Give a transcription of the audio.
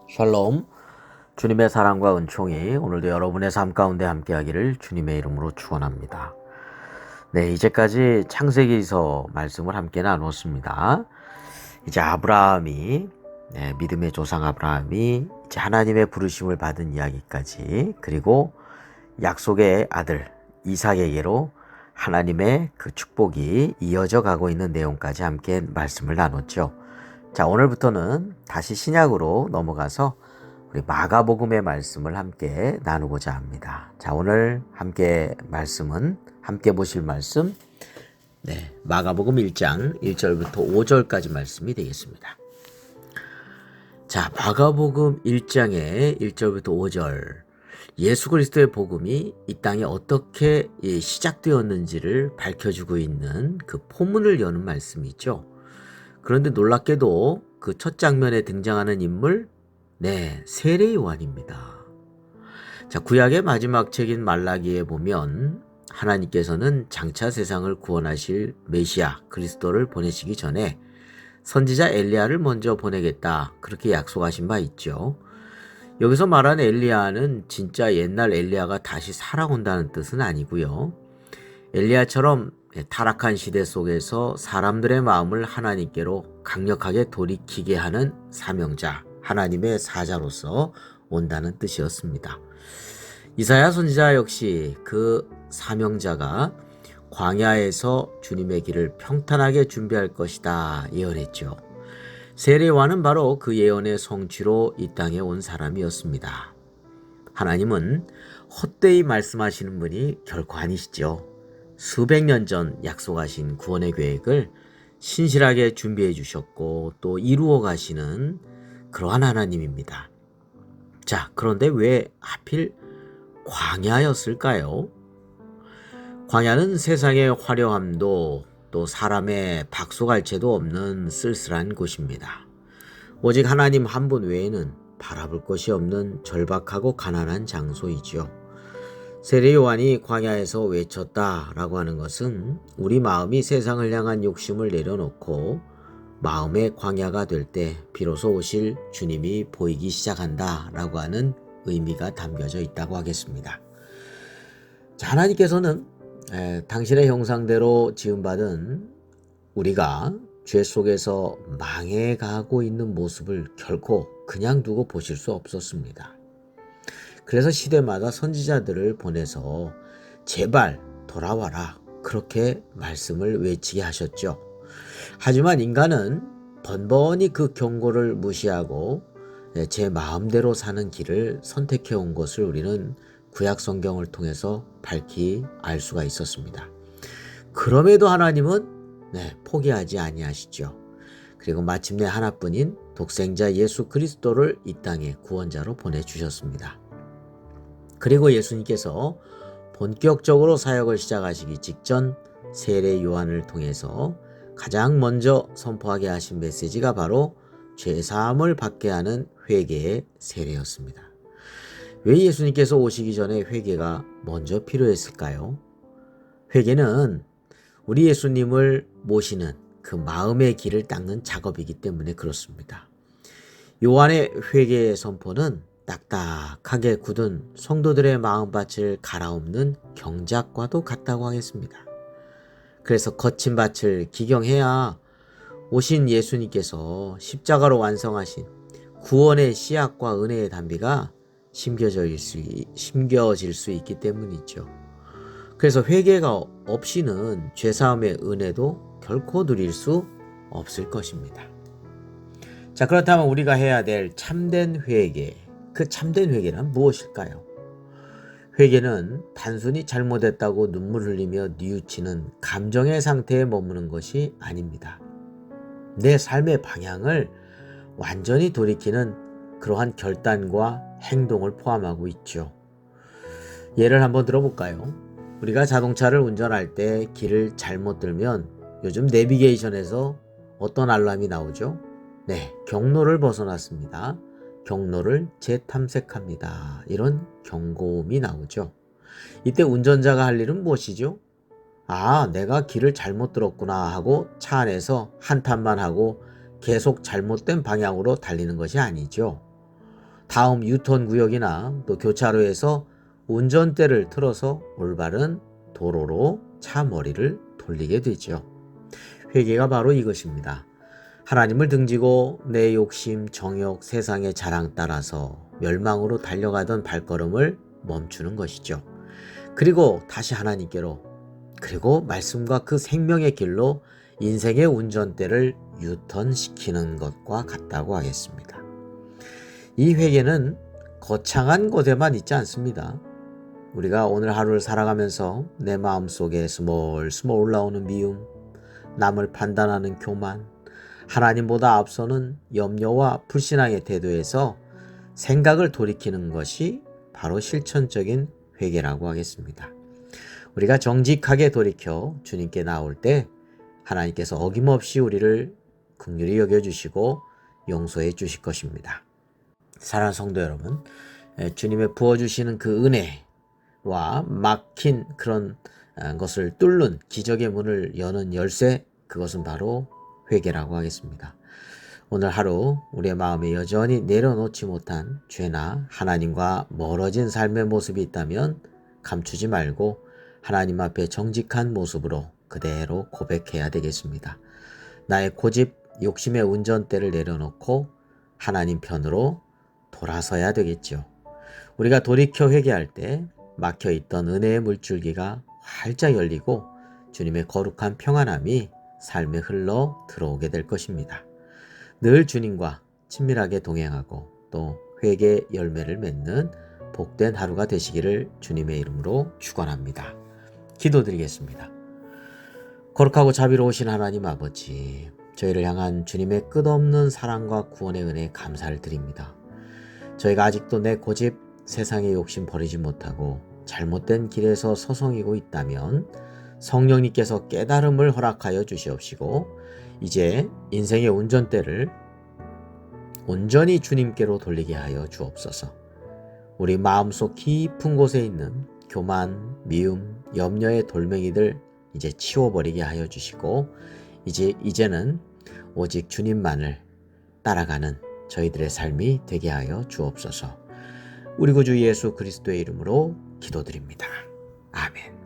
샬롬. 주님의 사랑과 은총이 오늘도 여러분의 삶 가운데 함께하기를 주님의 이름으로 축원합니다. 네, 이제까지 창세기에서 말씀을 함께 나눴습니다. 이제 아브라함이 믿음의 조상 아브라함이 이제 하나님의 부르심을 받은 이야기까지, 그리고 약속의 아들 이삭에게로 하나님의 그 축복이 이어져 가고 있는 내용까지 함께 말씀을 나눴죠. 자, 오늘부터는 다시 신약으로 넘어가서 우리 마가복음의 말씀을 함께 나누고자 합니다. 자, 오늘 함께 보실 말씀, 마가복음 1장 1절부터 5절까지 말씀이 되겠습니다. 자, 마가복음 1장의 1절부터 5절, 예수 그리스도의 복음이 이 땅에 어떻게 시작되었는지를 밝혀주고 있는 그 포문을 여는 말씀이죠. 그런데 놀랍게도 그 첫 장면에 등장하는 인물, 세례 요한입니다. 자, 구약의 마지막 책인 말라기에 보면 하나님께서는 장차 세상을 구원하실 메시아 그리스도를 보내시기 전에 선지자 엘리야를 먼저 보내겠다, 그렇게 약속하신 바 있죠. 여기서 말하는 엘리야는 진짜 옛날 엘리야가 다시 살아온다는 뜻은 아니고요. 엘리야처럼 타락한 시대 속에서 사람들의 마음을 하나님께로 강력하게 돌이키게 하는 사명자, 하나님의 사자로서 온다는 뜻이었습니다. 이사야 선지자 역시 그 사명자가 광야에서 주님의 길을 평탄하게 준비할 것이다 예언했죠. 세례 요한은 바로 그 예언의 성취로 이 땅에 온 사람이었습니다. 하나님은 헛되이 말씀하시는 분이 결코 아니시죠. 수백 년 전 약속하신 구원의 계획을 신실하게 준비해 주셨고 또 이루어 가시는 그러한 하나님입니다. 자, 그런데 왜 하필 광야였을까요? 광야는 세상의 화려함도 또 사람의 박수갈채도 없는 쓸쓸한 곳입니다. 오직 하나님 한 분 외에는 바라볼 것이 없는 절박하고 가난한 장소이죠. 세례 요한이 광야에서 외쳤다라고 하는 것은 우리 마음이 세상을 향한 욕심을 내려놓고 마음의 광야가 될 때 비로소 오실 주님이 보이기 시작한다라고 하는 의미가 담겨져 있다고 하겠습니다. 자, 하나님께서는 당신의 형상대로 지음받은 우리가 죄 속에서 망해가고 있는 모습을 결코 그냥 두고 보실 수 없었습니다. 그래서 시대마다 선지자들을 보내서 제발 돌아와라, 그렇게 말씀을 외치게 하셨죠. 하지만 인간은 번번이 그 경고를 무시하고 제 마음대로 사는 길을 선택해 온 것을 우리는 구약 성경을 통해서 밝히 알 수가 있었습니다. 그럼에도 하나님은 포기하지 아니하시죠. 그리고 마침내 하나뿐인 독생자 예수 그리스도를 이 땅에 구원자로 보내주셨습니다. 그리고 예수님께서 본격적으로 사역을 시작하시기 직전 세례 요한을 통해서 가장 먼저 선포하게 하신 메시지가 바로 죄사함을 받게 하는 회개의 세례였습니다. 왜 예수님께서 오시기 전에 회개가 먼저 필요했을까요? 회개는 우리 예수님을 모시는 그 마음의 길을 닦는 작업이기 때문에 그렇습니다. 요한의 회개의 선포는 딱딱하게 굳은 성도들의 마음밭을 갈아엎는 경작과도 같다고 하겠습니다. 그래서 거친 밭을 기경해야 오신 예수님께서 십자가로 완성하신 구원의 씨앗과 은혜의 단비가 심겨질 수 있기 때문이죠. 그래서 회개가 없이는 죄사함의 은혜도 결코 누릴 수 없을 것입니다. 자, 그렇다면 우리가 해야 될 참된 회개, 그 참된 회개는 무엇일까요? 회개는 단순히 잘못했다고 눈물 흘리며 뉘우치는 감정의 상태에 머무는 것이 아닙니다. 내 삶의 방향을 완전히 돌이키는 그러한 결단과 행동을 포함하고 있죠. 예를 한번 들어볼까요? 우리가 자동차를 운전할 때 길을 잘못 들면 요즘 내비게이션에서 어떤 알람이 나오죠? 경로를 벗어났습니다. 경로를 재탐색합니다. 이런 경고음이 나오죠. 이때 운전자가 할 일은 무엇이죠? 내가 길을 잘못 들었구나 하고 차 안에서 한탄만 하고 계속 잘못된 방향으로 달리는 것이 아니죠. 다음 유턴 구역이나 또 교차로에서 운전대를 틀어서 올바른 도로로 차 머리를 돌리게 되죠. 회개가 바로 이것입니다. 하나님을 등지고 내 욕심, 정욕, 세상의 자랑 따라서 멸망으로 달려가던 발걸음을 멈추는 것이죠. 그리고 다시 하나님께로, 그리고 말씀과 그 생명의 길로 인생의 운전대를 유턴시키는 것과 같다고 하겠습니다. 이 회개는 거창한 곳에만 있지 않습니다. 우리가 오늘 하루를 살아가면서 내 마음속에 스멀스멀 올라오는 미움, 남을 판단하는 교만, 하나님보다 앞서는 염려와 불신앙의 태도에서 생각을 돌이키는 것이 바로 실천적인 회개라고 하겠습니다. 우리가 정직하게 돌이켜 주님께 나올 때 하나님께서 어김없이 우리를 긍휼히 여겨주시고 용서해 주실 것입니다. 사랑하는 성도 여러분, 주님의 부어주시는 그 은혜와 막힌 그런 것을 뚫는 기적의 문을 여는 열쇠, 그것은 바로 회개라고 하겠습니다. 오늘 하루 우리의 마음에 여전히 내려놓지 못한 죄나 하나님과 멀어진 삶의 모습이 있다면 감추지 말고 하나님 앞에 정직한 모습으로 그대로 고백해야 되겠습니다. 나의 고집, 욕심의 운전대를 내려놓고 하나님 편으로 돌아서야 되겠죠. 우리가 돌이켜 회개할 때 막혀있던 은혜의 물줄기가 활짝 열리고 주님의 거룩한 평안함이 삶에 흘러 들어오게 될 것입니다. 늘 주님과 친밀하게 동행하고 또 회개 열매를 맺는 복된 하루가 되시기를 주님의 이름으로 축원합니다. 기도드리겠습니다. 거룩하고 자비로우신 하나님 아버지, 저희를 향한 주님의 끝없는 사랑과 구원의 은혜에 감사를 드립니다. 저희가 아직도 내 고집, 세상의 욕심 버리지 못하고 잘못된 길에서 서성이고 있다면 성령님께서 깨달음을 허락하여 주시옵시고 이제 인생의 운전대를 온전히 주님께로 돌리게 하여 주옵소서. 우리 마음속 깊은 곳에 있는 교만, 미움, 염려의 돌멩이들 이제 치워버리게 하여 주시고 이제는 오직 주님만을 따라가는 저희들의 삶이 되게 하여 주옵소서. 우리 구주 예수 그리스도의 이름으로 기도드립니다. 아멘.